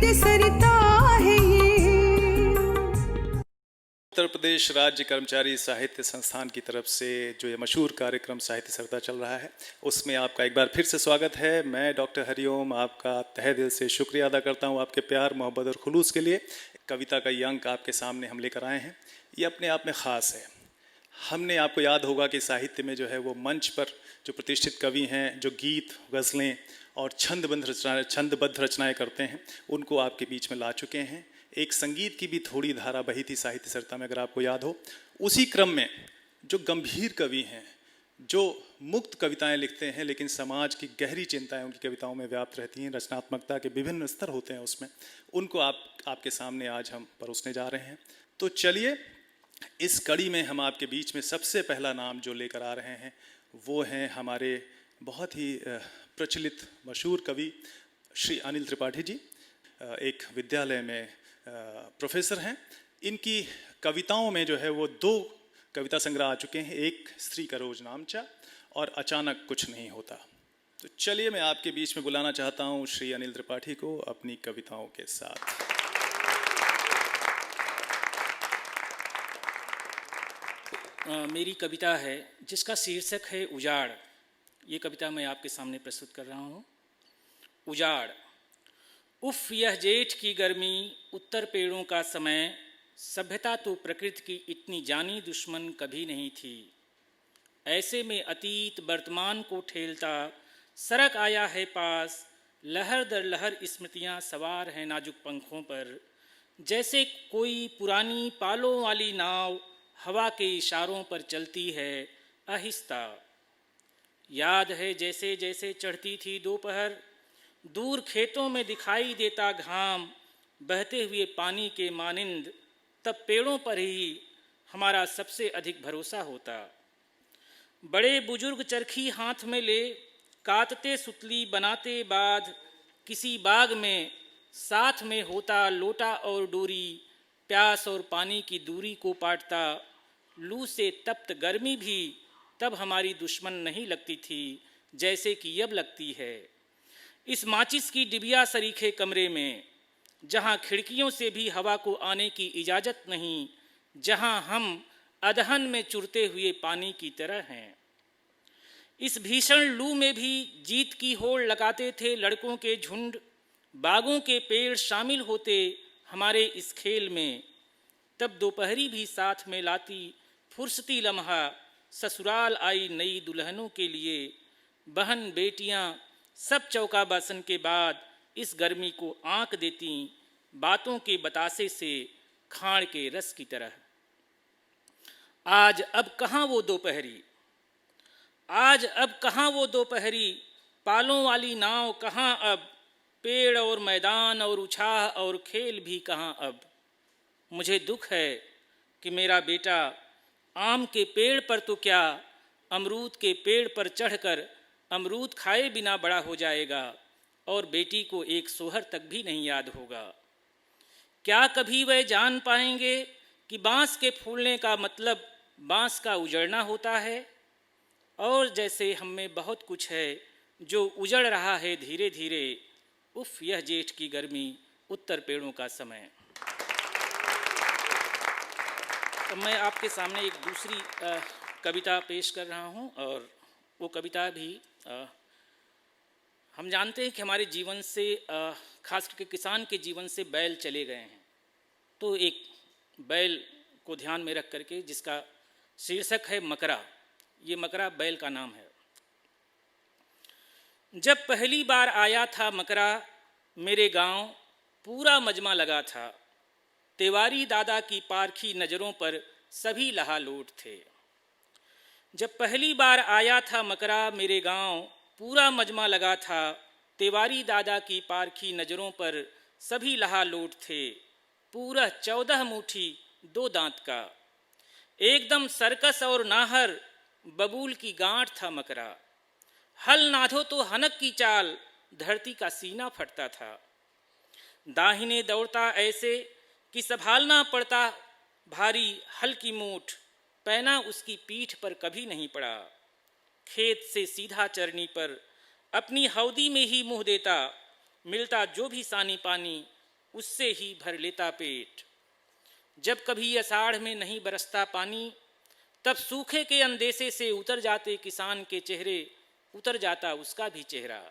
साहित्य सरिता है ये। उत्तर प्रदेश राज्य कर्मचारी साहित्य संस्थान की तरफ से जो ये मशहूर कार्यक्रम साहित्य सरिता चल रहा है, उसमें आपका एक बार फिर से स्वागत है। मैं डॉक्टर हरिओम आपका तहे दिल से शुक्रिया अदा करता हूँ आपके प्यार, मोहब्बत और खुलूस के लिए। कविता का ये अंक आपके सामने हम लेकर आए हैं, ये अपने आप में ख़ास है। हमने, आपको याद होगा कि साहित्य में जो है वो मंच पर जो प्रतिष्ठित कवि हैं, जो गीत, गज़लें और छंदबद्ध रचनाएँ करते हैं, उनको आपके बीच में ला चुके हैं। एक संगीत की भी थोड़ी धारा बही थी साहित्य सरिता में, अगर आपको याद हो। उसी क्रम में जो गंभीर कवि हैं, जो मुक्त कविताएं लिखते हैं लेकिन समाज की गहरी चिंताएं उनकी कविताओं में व्याप्त रहती हैं, रचनात्मकता के विभिन्न स्तर होते हैं उसमें, उनको आपके सामने आज हम परोसने जा रहे हैं। तो चलिए, इस कड़ी में हम आपके बीच में सबसे पहला नाम जो लेकर आ रहे हैं वो हैं हमारे बहुत ही प्रचलित मशहूर कवि श्री अनिल त्रिपाठी जी। एक विद्यालय में प्रोफेसर हैं। इनकी कविताओं में जो है वो 2 कविता संग्रह आ चुके हैं, एक स्त्री का रोज नामचा और अचानक कुछ नहीं होता। तो चलिए, मैं आपके बीच में बुलाना चाहता हूँ श्री अनिल त्रिपाठी को अपनी कविताओं के साथ। मेरी कविता है जिसका शीर्षक है उजाड़। ये कविता मैं आपके सामने प्रस्तुत कर रहा हूँ। उजाड़। उफ़ यह जेठ की गर्मी, उत्तर पेड़ों का समय, सभ्यता तो प्रकृति की इतनी जानी दुश्मन कभी नहीं थी। ऐसे में अतीत वर्तमान को ठेलता सड़क आया है पास, लहर दर लहर स्मृतियाँ सवार हैं नाजुक पंखों पर, जैसे कोई पुरानी पालों वाली नाव हवा के इशारों पर चलती है आहिस्ता। याद है जैसे जैसे चढ़ती थी दोपहर, दूर खेतों में दिखाई देता घाम बहते हुए पानी के मानिंद, तब पेड़ों पर ही हमारा सबसे अधिक भरोसा होता। बड़े बुजुर्ग चरखी हाथ में ले काटते सुतली बनाते बाद, किसी बाग में साथ में होता लोटा और डोरी, प्यास और पानी की दूरी को पाटता। लू से तप्त गर्मी भी तब हमारी दुश्मन नहीं लगती थी जैसे कि अब लगती है। इस माचिस की डिबिया सरीखे कमरे में, जहाँ खिड़कियों से भी हवा को आने की इजाज़त नहीं, जहाँ हम अदहन में चुरते हुए पानी की तरह हैं। इस भीषण लू में भी जीत की होड़ लगाते थे लड़कों के झुंड, बागों के पेड़ शामिल होते हमारे इस खेल में। तब दोपहरी भी साथ में लाती फुर्सती लम्हा, ससुराल आई नई दुल्हनों के लिए। बहन बेटियां सब चौका बासन के बाद इस गर्मी को आंक देती, बातों के बतासे से खाड़ के रस की तरह। आज अब कहाँ वो दोपहरी, आज अब कहाँ वो दोपहरी, पालों वाली नाव कहाँ अब, पेड़ और मैदान और उछाह और खेल भी कहाँ अब। मुझे दुख है कि मेरा बेटा आम के पेड़ पर तो क्या, अमरूद के पेड़ पर चढ़कर अमरूद खाए बिना बड़ा हो जाएगा और बेटी को एक सोहर तक भी नहीं याद होगा। क्या कभी वह जान पाएंगे कि बाँस के फूलने का मतलब बाँस का उजड़ना होता है, और जैसे हम में बहुत कुछ है जो उजड़ रहा है धीरे धीरे। उफ़ यह जेठ की गर्मी, उत्तर पेड़ों का समय। तो मैं आपके सामने एक दूसरी कविता पेश कर रहा हूँ, और वो कविता भी हम जानते हैं कि हमारे जीवन से, खास करके किसान के जीवन से बैल चले गए हैं। तो एक बैल को ध्यान में रख करके, जिसका शीर्षक है मकरा। ये मकरा बैल का नाम है। जब पहली बार आया था मकरा मेरे गांव, पूरा मजमा लगा था। तिवारी दादा की पारखी नज़रों पर सभी लहालोट थे। जब पहली बार आया था मकरा मेरे गांव, पूरा मजमा लगा था। तिवारी दादा की पारखी नज़रों पर सभी लहालोट थे। पूरा 14 मुट्ठी 2 दांत का, एकदम सर्कस और नाहर बबूल की गांठ था मकरा। हल नाधो तो हनक की चाल, धरती का सीना फटता था। दाहिने दौड़ता ऐसे कि संभालना पड़ता भारी हल की मूठ, पैना उसकी पीठ पर कभी नहीं पड़ा। खेत से सीधा चरनी पर अपनी हौदी में ही मुँह देता, मिलता जो भी सानी पानी उससे ही भर लेता पेट। जब कभी आषाढ़ में नहीं बरसता पानी, तब सूखे के अंदेशे से उतर जाते किसान के चेहरे, उतर जाता उसका भी चेहरा।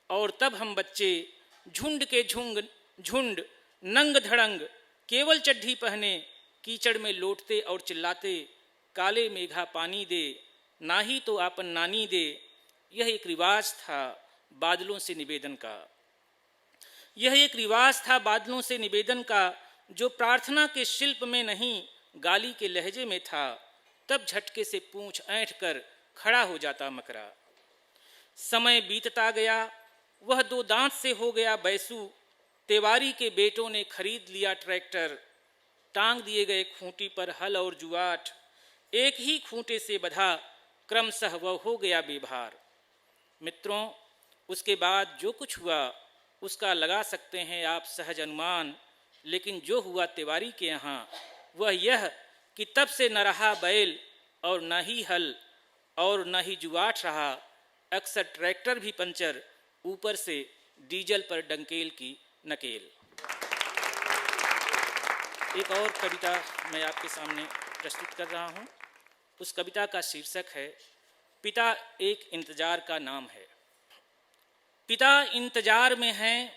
और तब हम बच्चे झुंड के झुंड नंग धड़ंग केवल चड्ढी पहने कीचड़ में लौटते और चिल्लाते, काले मेघा पानी दे, ना ही तो आपन नानी दे। यह एक रिवाज था बादलों से निवेदन का। यह एक रिवाज था बादलों से निवेदन का, जो प्रार्थना के शिल्प में नहीं गाली के लहजे में था। तब झटके से पूंछ ऐंठ कर खड़ा हो जाता मकरा। समय बीतता गया, वह 2 दांत से हो गया बैसू। तेवारी के बेटों ने खरीद लिया ट्रैक्टर, टांग दिए गए खूंटी पर हल और जुआट। एक ही खूंटे से बधा, क्रमशः वह हो गया बेभार। मित्रों, उसके बाद जो कुछ हुआ उसका लगा सकते हैं आप सहज अनुमान, लेकिन जो हुआ तिवारी के यहाँ वह यह कि तब से न रहा बैल और न ही हल और न ही जुआट रहा। अक्सर ट्रैक्टर भी पंचर, ऊपर से डीजल पर डंकेल की नकेल। एक और कविता मैं आपके सामने प्रस्तुत कर रहा हूँ। उस कविता का शीर्षक है पिता एक इंतजार का नाम है। पिता इंतजार में हैं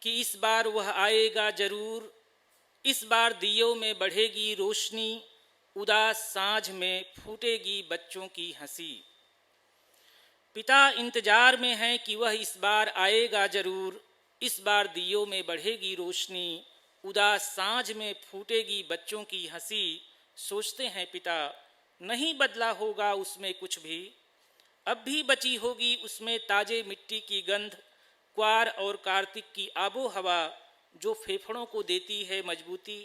कि इस बार वह आएगा जरूर। इस बार दियों में बढ़ेगी रोशनी, उदास सांझ में फूटेगी बच्चों की हंसी। पिता इंतजार में हैं कि वह इस बार आएगा जरूर। इस बार दियों में बढ़ेगी रोशनी, उदास सांझ में फूटेगी बच्चों की हंसी। सोचते हैं पिता नहीं बदला होगा उसमें कुछ भी, अब भी बची होगी उसमें ताजे मिट्टी की गंध, क्वार और कार्तिक की आबो हवा जो फेफड़ों को देती है मजबूती।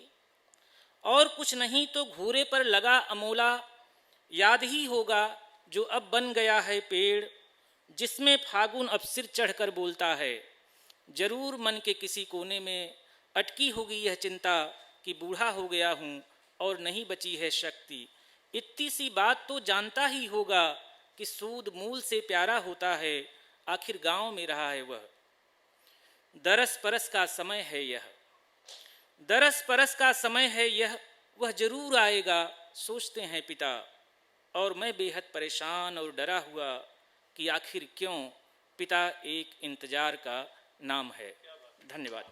और कुछ नहीं तो घूरे पर लगा अमोला, याद ही होगा जो अब बन गया है पेड़, जिसमें फागुन अब सिर चढ़कर बोलता है। जरूर मन के किसी कोने में अटकी होगी यह चिंता कि बूढ़ा हो गया हूँ और नहीं बची है शक्ति। इतनी सी बात तो जानता ही होगा कि सूद मूल से प्यारा होता है, आखिर गांव में रहा है वह। दरस परस का समय है यह, दरस परस का समय है यह, वह जरूर आएगा सोचते हैं पिता। और मैं बेहद परेशान और डरा हुआ कि आखिर क्यों पिता एक इंतजार का नाम है। धन्यवाद।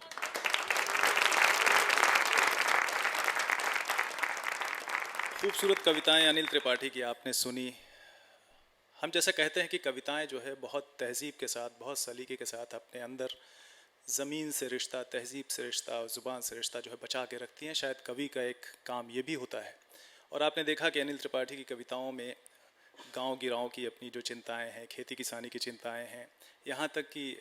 खूबसूरत कविताएं अनिल त्रिपाठी की आपने सुनी। हम जैसे कहते हैं कि कविताएं जो है बहुत तहजीब के साथ, बहुत सलीके के साथ अपने अंदर ज़मीन से रिश्ता, तहजीब से रिश्ता और ज़ुबान से रिश्ता जो है बचा के रखती हैं। शायद कवि का एक काम ये भी होता है। और आपने देखा कि अनिल त्रिपाठी की कविताओं में गांव गिराओं की अपनी जो चिंताएं हैं, खेती किसानी की चिंताएं हैं, यहाँ तक कि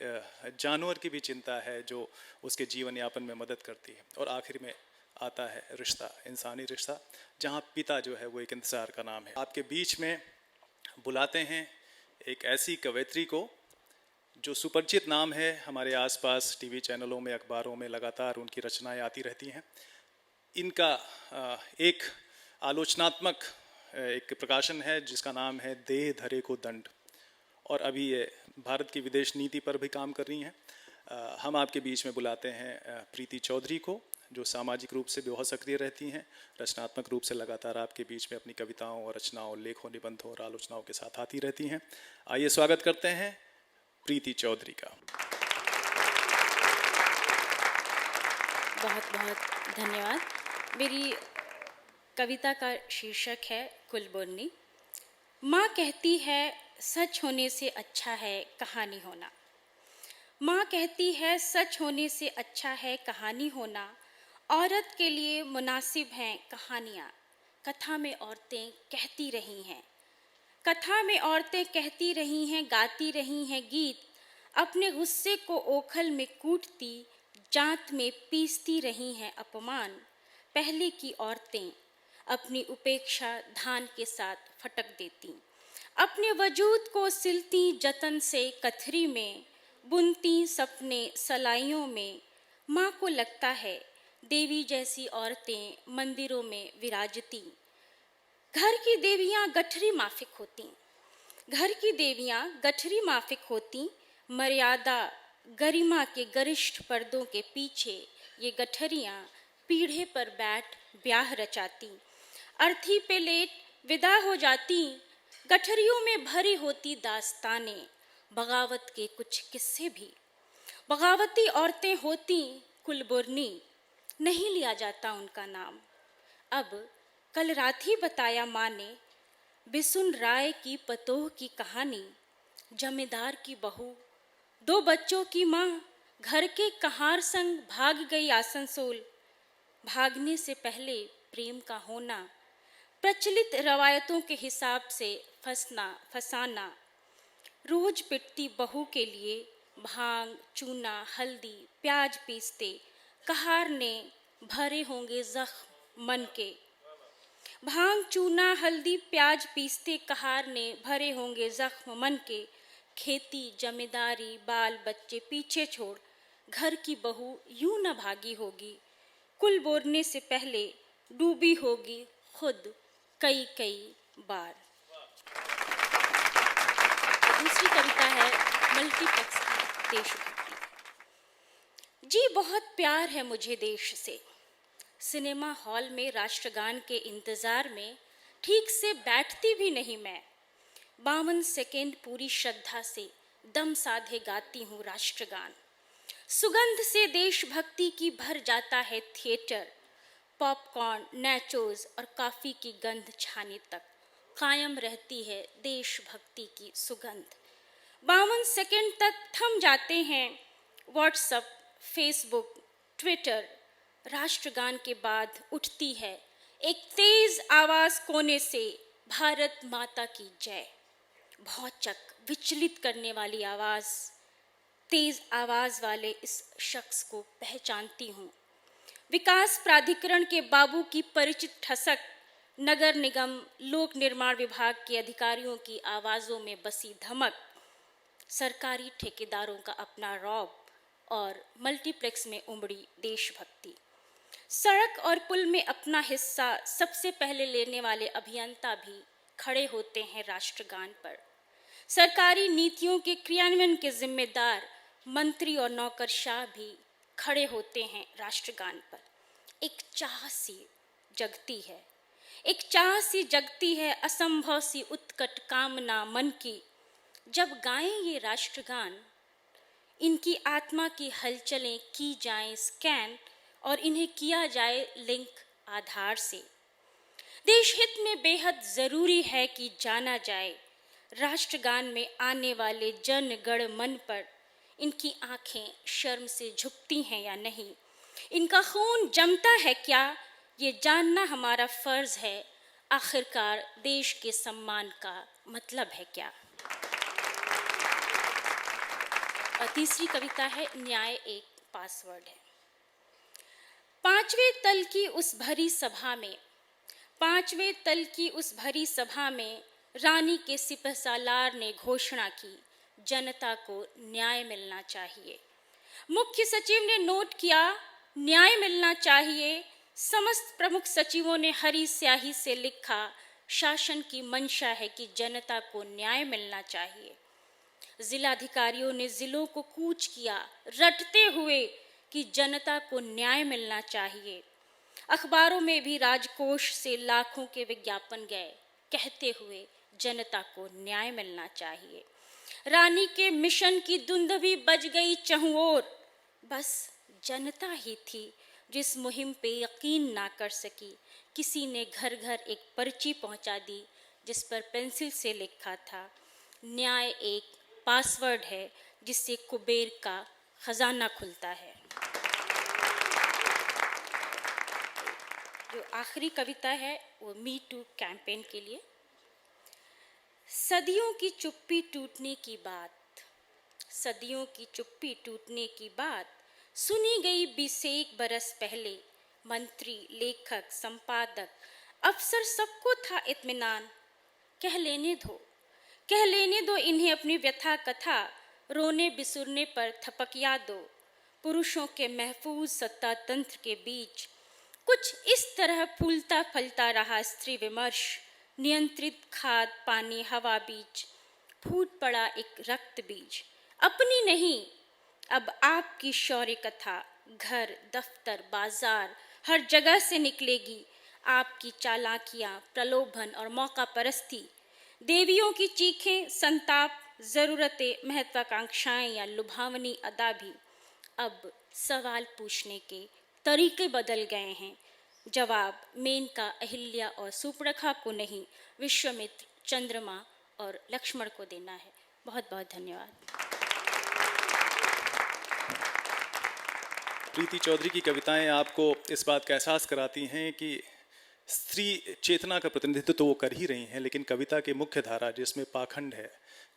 जानवर की भी चिंता है जो उसके जीवन यापन में मदद करती है। और आखिर में आता है रिश्ता, इंसानी रिश्ता, जहाँ पिता जो है वो एक इंतज़ार का नाम है। आपके बीच में बुलाते हैं एक ऐसी कवयित्री को जो सुपरिचित नाम है, हमारे आसपास टीवी चैनलों में, अखबारों में लगातार उनकी रचनाएं आती रहती हैं। इनका एक आलोचनात्मक एक प्रकाशन है जिसका नाम है देह धरे को दंड, और अभी ये भारत की विदेश नीति पर भी काम कर रही हैं। हम आपके बीच में बुलाते हैं प्रीति चौधरी को, जो सामाजिक रूप से बहुत सक्रिय रहती हैं, रचनात्मक रूप से लगातार आपके बीच में अपनी कविताओं और रचनाओं, लेखों, निबंधों और आलोचनाओं के साथ आती रहती हैं। आइए स्वागत करते हैं प्रीति चौधरी का। बहुत बहुत धन्यवाद। मेरी कविता का शीर्षक है कुलबुर्नी। माँ कहती है सच होने से अच्छा है कहानी होना। माँ कहती है सच होने से अच्छा है कहानी होना। औरत के लिए मुनासिब हैं कहानियाँ, कथा में औरतें कहती रही हैं। कथा में औरतें कहती रही हैं, गाती रही हैं गीत। अपने गुस्से को ओखल में कूटती, जांत में पीसती रही हैं अपमान। पहले की औरतें अपनी उपेक्षा धान के साथ फटक देती, अपने वजूद को सिलती जतन से कथरी में, बुनती सपने सलाइयों में। माँ को लगता है देवी जैसी औरतें मंदिरों में विराजती। घर की देवियाँ गठरी माफिक होती, घर की देवियाँ गठरी माफिक होती। मर्यादा गरिमा के गरिष्ठ पर्दों के पीछे ये गठरियाँ पीढ़े पर बैठ ब्याह रचाती, अर्थी पे लेट विदा हो जाती। गठरियों में भरी होती दास्तानें, बगावत के कुछ किस्से भी। बगावती औरतें होती कुलबुर्नी, नहीं लिया जाता उनका नाम। अब कल रात ही बताया माँ ने बिसुन राय की पतोह की कहानी। जमींदार की बहू, 2 बच्चों की माँ, घर के कहार संग भाग गई आसनसोल। भागने से पहले प्रेम का होना, प्रचलित रवायतों के हिसाब से फसाना। रोज पिटती बहू के लिए भांग, चूना, हल्दी, प्याज पीसते कहार ने भरे होंगे जख्म मन के। भांग, चूना, हल्दी, प्याज पीसते कहार ने भरे होंगे जख्म मन के। खेती, जमींदारी, बाल बच्चे पीछे छोड़ घर की बहू यूं न भागी होगी। कुल बोरने से पहले डूबी होगी खुद कई कई बार। दूसरी कविता है मल्टीप्लेक्स की देशभक्ति। जी बहुत प्यार है मुझे देश से। सिनेमा हॉल में राष्ट्रगान के इंतजार में ठीक से बैठती भी नहीं मैं। 52 सेकेंड पूरी श्रद्धा से दम साधे गाती हूँ राष्ट्रगान। सुगंध से देशभक्ति की भर जाता है थिएटर। पॉपकॉर्न, नैचोज और कॉफी की गंध छाने तक कायम रहती है देशभक्ति की सुगंध। 52 सेकेंड तक थम जाते हैं व्हाट्सएप, फेसबुक, ट्विटर। राष्ट्रगान के बाद उठती है एक तेज आवाज कोने से, भारत माता की जय। भौचक, विचलित करने वाली आवाज। तेज आवाज वाले इस शख्स को पहचानती हूँ। विकास प्राधिकरण के बाबू की परिचित ठसक, नगर निगम, लोक निर्माण विभाग के अधिकारियों की आवाजों में बसी धमक, सरकारी ठेकेदारों का अपना रौब और मल्टीप्लेक्स में उमड़ी देशभक्ति। सड़क और पुल में अपना हिस्सा सबसे पहले लेने वाले अभियंता भी खड़े होते हैं राष्ट्रगान पर। सरकारी नीतियों के क्रियान्वयन के जिम्मेदार मंत्री और नौकरशाह भी खड़े होते हैं राष्ट्रगान पर। एक चाह सी जगती है, एक चाह सी जगती है, असंभव सी उत्कट कामना मन की। जब गाएं ये राष्ट्रगान, इनकी आत्मा की हलचलें की जाएं स्कैन और इन्हें किया जाए लिंक आधार से। देश हित में बेहद जरूरी है कि जाना जाए राष्ट्रगान में आने वाले जन गण मन पर इनकी आंखें शर्म से झुकती हैं या नहीं, इनका खून जमता है क्या, ये जानना हमारा फर्ज है। आखिरकार देश के सम्मान का मतलब है क्या। और तीसरी कविता है न्याय एक पासवर्ड है। 5वें तल की उस भरी सभा में, 5वें तल की उस भरी सभा में रानी के सिपहसालार ने घोषणा की, जनता को न्याय मिलना चाहिए। मुख्य सचिव ने नोट किया, न्याय मिलना चाहिए। समस्त प्रमुख सचिवों ने हरी स्याही से लिखा, शासन की मंशा है कि जनता को न्याय मिलना चाहिए। जिलाधिकारियों ने जिलों को कूच किया, रटते हुए कि जनता को न्याय मिलना चाहिए। अखबारों में भी राजकोष से लाखों के विज्ञापन गए, कहते हुए जनता को न्याय मिलना चाहिए। रानी के मिशन की दुंदभी बज गई चहुं ओर, बस जनता ही थी जिस मुहिम पे यकीन ना कर सकी। किसी ने घर घर एक पर्ची पहुंचा दी जिस पर पेंसिल से लिखा था, न्याय एक पासवर्ड है जिससे कुबेर का खजाना खुलता है। जो आखिरी कविता है वो मी टू कैंपेन के लिए। सदियों की चुप्पी टूटने की बात, सदियों की चुप्पी टूटने की बात सुनी गई 20 बरस पहले। मंत्री, लेखक, संपादक, अफसर सबको था इत्मीनान। कह लेने दो इन्हें अपनी व्यथा कथा, रोने बिसुरने पर थपकिया दो। पुरुषों के महफूज सत्ता तंत्र के बीच कुछ इस तरह फूलता फलता रहा स्त्री विमर्श। नियंत्रित खाद, पानी, हवा बीच फूट पड़ा एक रक्त बीज। अपनी नहीं अब आपकी शौर्य कथा घर, दफ्तर, बाजार हर जगह से निकलेगी। आपकी चालाकियाँ, प्रलोभन और मौका परस्ती, देवियों की चीखें, संताप, ज़रूरतें, महत्वाकांक्षाएं या लुभावनी अदा भी अब सवाल पूछने के तरीके बदल गए हैं। जवाब मेनका, अहिल्या और सुपर्णखा को नहीं, विश्वामित्र, चंद्रमा और लक्ष्मण को देना है। बहुत बहुत धन्यवाद। प्रीति चौधरी की कविताएं आपको इस बात का एहसास कराती हैं कि स्त्री चेतना का प्रतिनिधित्व तो वो कर ही रही हैं, लेकिन कविता की मुख्य धारा जिसमें पाखंड है,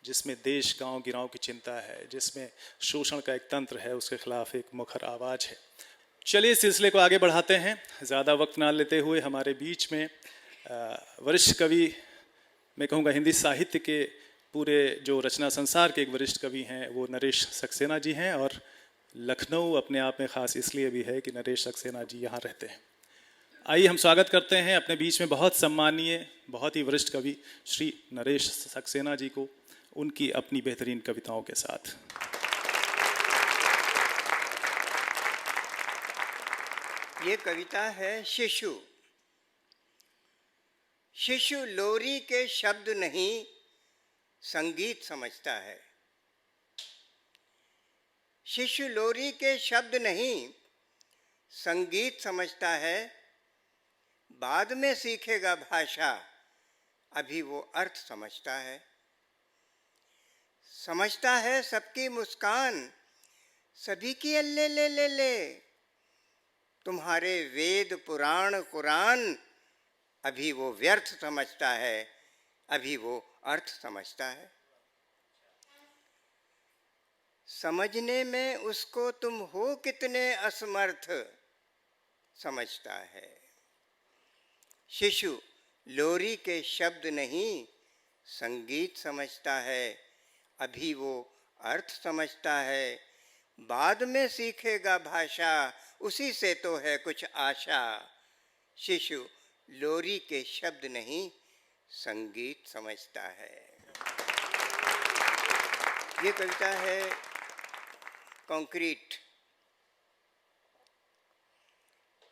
जिसमें देश गांव गिराव की चिंता है, जिसमें शोषण का एक तंत्र है, उसके खिलाफ एक मुखर आवाज़ है। चलिए इस सिलसिले को आगे बढ़ाते हैं। ज़्यादा वक्त ना लेते हुए हमारे बीच में वरिष्ठ कवि, मैं कहूँगा हिंदी साहित्य के पूरे जो रचना संसार के एक वरिष्ठ कवि हैं, वो नरेश सक्सेना जी हैं। और लखनऊ अपने आप में ख़ास इसलिए भी है कि नरेश सक्सेना जी यहाँ रहते हैं। आइए हम स्वागत करते हैं अपने बीच में बहुत सम्मानीय, बहुत ही वरिष्ठ कवि श्री नरेश सक्सेना जी को, उनकी अपनी बेहतरीन कविताओं के साथ। ये कविता है शिशु। शिशु लोरी के शब्द नहीं, संगीत समझता है। शिशु लोरी के शब्द नहीं, संगीत समझता है। बाद में सीखेगा भाषा, अभी वो अर्थ समझता है। समझता है सबकी मुस्कान, सभी की अल्ले ले ले ले। तुम्हारे वेद पुराण कुरान, अभी वो व्यर्थ समझता है, अभी वो अर्थ समझता है। समझने में उसको तुम हो कितने असमर्थ, समझता है। शिशु लोरी के शब्द नहीं, संगीत समझता है, अभी वो अर्थ समझता है। बाद में सीखेगा भाषा, उसी से तो है कुछ आशा। शिशु लोरी के शब्द नहीं, संगीत समझता है। ये कविता है कंक्रीट।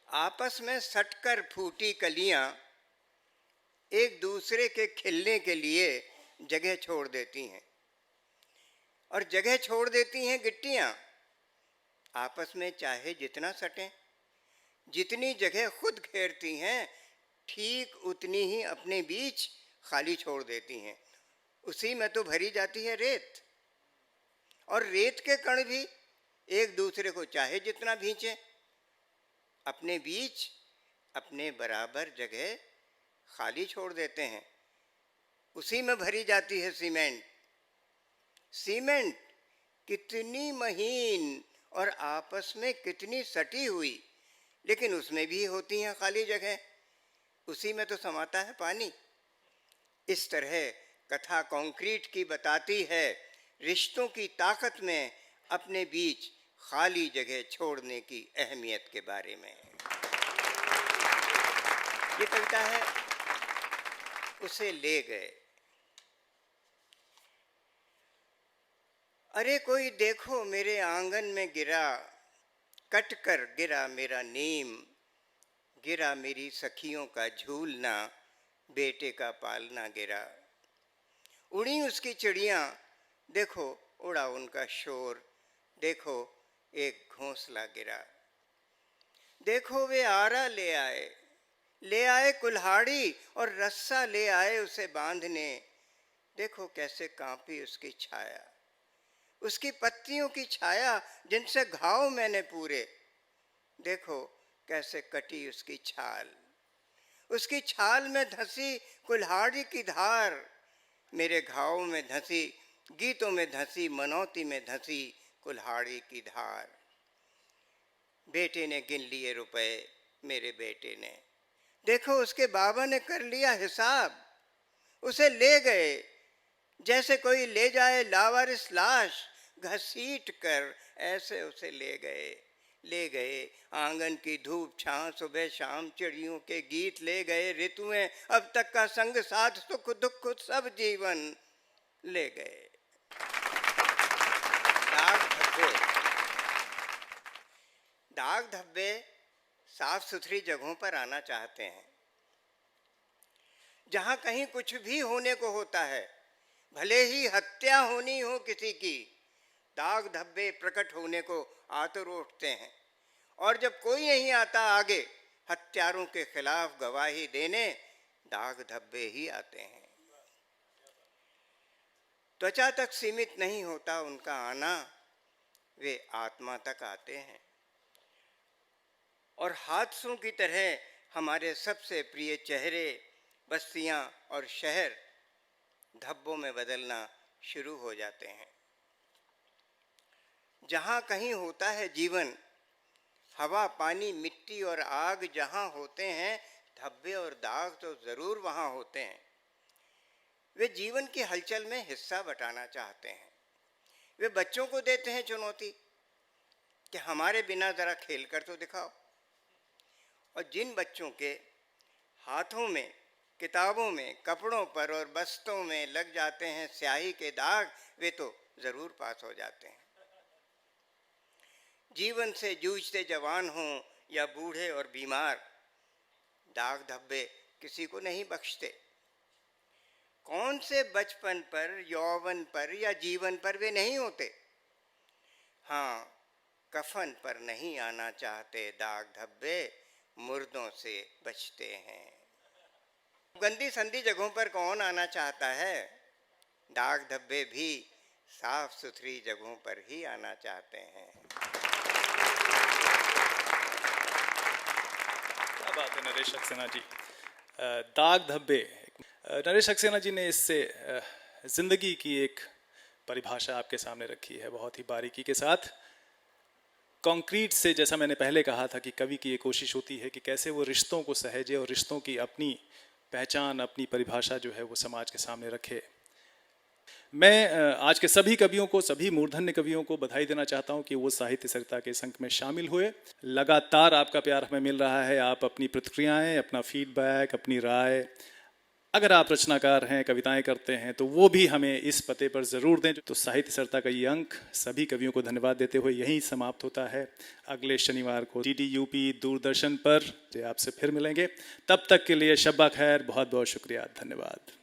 आपस में सटकर फूटी कलियां एक दूसरे के खिलने के लिए जगह छोड़ देती हैं, और जगह छोड़ देती हैं गिट्टियां। आपस में चाहे जितना सटें, जितनी जगह खुद घेरती हैं, ठीक उतनी ही अपने बीच खाली छोड़ देती हैं। उसी में तो भरी जाती है रेत, और रेत के कण भी एक दूसरे को चाहे जितना भींचें, अपने बीच अपने बराबर जगह खाली छोड़ देते हैं। उसी में भरी जाती है सीमेंट। सीमेंट कितनी महीन और आपस में कितनी सटी हुई, लेकिन उसमें भी होती हैं खाली जगह। उसी में तो समाता है पानी। इस तरह कथा कंक्रीट की बताती है रिश्तों की ताकत में अपने बीच खाली जगह छोड़ने की अहमियत के बारे में। ये कविता है उसे ले गए। अरे कोई देखो मेरे आंगन में गिरा, कट कर गिरा मेरा नीम। गिरा मेरी सखियों का झूलना, बेटे का पालना गिरा। उड़ी उसकी चिड़ियाँ, देखो उड़ा उनका शोर। देखो एक घोंसला गिरा। देखो वे आरा ले आए कुल्हाड़ी, और रस्सा ले आए उसे बांधने। देखो कैसे कांपी उसकी छाया, उसकी पत्तियों की छाया जिनसे घाव मैंने पूरे। देखो कैसे कटी उसकी छाल, उसकी छाल में धंसी कुल्हाड़ी की धार। मेरे घाव में धंसी, गीतों में धंसी, मनौती में धंसी कुल्हाड़ी की धार। बेटे ने गिन लिए रुपए, मेरे बेटे ने। देखो उसके बाबा ने कर लिया हिसाब। उसे ले गए जैसे कोई ले जाए लावारिस लाश, घसीट कर ऐसे उसे ले गए। आंगन की धूप छां, सुबह शाम चिड़ियों के गीत ले गए। ऋतुएं, अब तक का संग साथ, सुख दुख सब जीवन ले गए। दाग धब्बे दाग धब्बे साफ सुथरी जगहों पर आना चाहते हैं। जहां कहीं कुछ भी होने को होता है, भले ही हत्या होनी हो किसी की, दाग धब्बे प्रकट होने को आतुर उठते हैं। और जब कोई नहीं आता आगे हत्यारों के खिलाफ गवाही देने, दाग धब्बे ही आते हैं। त्वचा तक सीमित नहीं होता उनका आना, वे आत्मा तक आते हैं। और हादसों की तरह हमारे सबसे प्रिय चेहरे, बस्तियां और शहर धब्बों में बदलना शुरू हो जाते हैं। जहां कहीं होता है जीवन, हवा, पानी, मिट्टी और आग जहां होते हैं, धब्बे और दाग तो जरूर वहां होते हैं। वे जीवन की हलचल में हिस्सा बटाना चाहते हैं। वे बच्चों को देते हैं चुनौती कि हमारे बिना जरा खेल कर तो दिखाओ। और जिन बच्चों के हाथों में, किताबों में, कपड़ों पर और बस्तों में लग जाते हैं स्याही के दाग, वे तो जरूर पास हो जाते हैं। जीवन से जूझते जवान हों या बूढ़े और बीमार, दाग धब्बे किसी को नहीं बख्शते। कौन से बचपन पर, यौवन पर या जीवन पर वे नहीं होते। हाँ, कफन पर नहीं आना चाहते दाग धब्बे, मुर्दों से बचते हैं। गंदी संदी जगहों पर कौन आना चाहता है। दाग धब्बे भी साफ सुथरी जगहों पर ही आना चाहते हैं। क्या बात है नरेश सक्सेना जी। दाग धब्बे, नरेश सक्सेना जी ने इससे जिंदगी की एक परिभाषा आपके सामने रखी है बहुत ही बारीकी के साथ। कंक्रीट से, जैसा मैंने पहले कहा था कि कवि की ये कोशिश होती है कि कैसे वो रिश्तों को सहेजे और रिश्तों की अपनी पहचान, अपनी परिभाषा जो है वो समाज के सामने रखे। मैं आज के सभी कवियों को, सभी मूर्धन्य कवियों को बधाई देना चाहता हूं कि वो साहित्य सरिता के संघ में शामिल हुए। लगातार आपका प्यार हमें मिल रहा है। आप अपनी प्रतिक्रियाएं, अपना फीडबैक, अपनी राय, अगर आप रचनाकार हैं, कविताएं करते हैं, तो वो भी हमें इस पते पर ज़रूर दें। तो साहित्य सरिता का ये अंक सभी कवियों को धन्यवाद देते हुए यहीं समाप्त होता है। अगले शनिवार को DDUP दूरदर्शन पर आपसे फिर मिलेंगे। तब तक के लिए शब्बा खैर, बहुत बहुत शुक्रिया, धन्यवाद।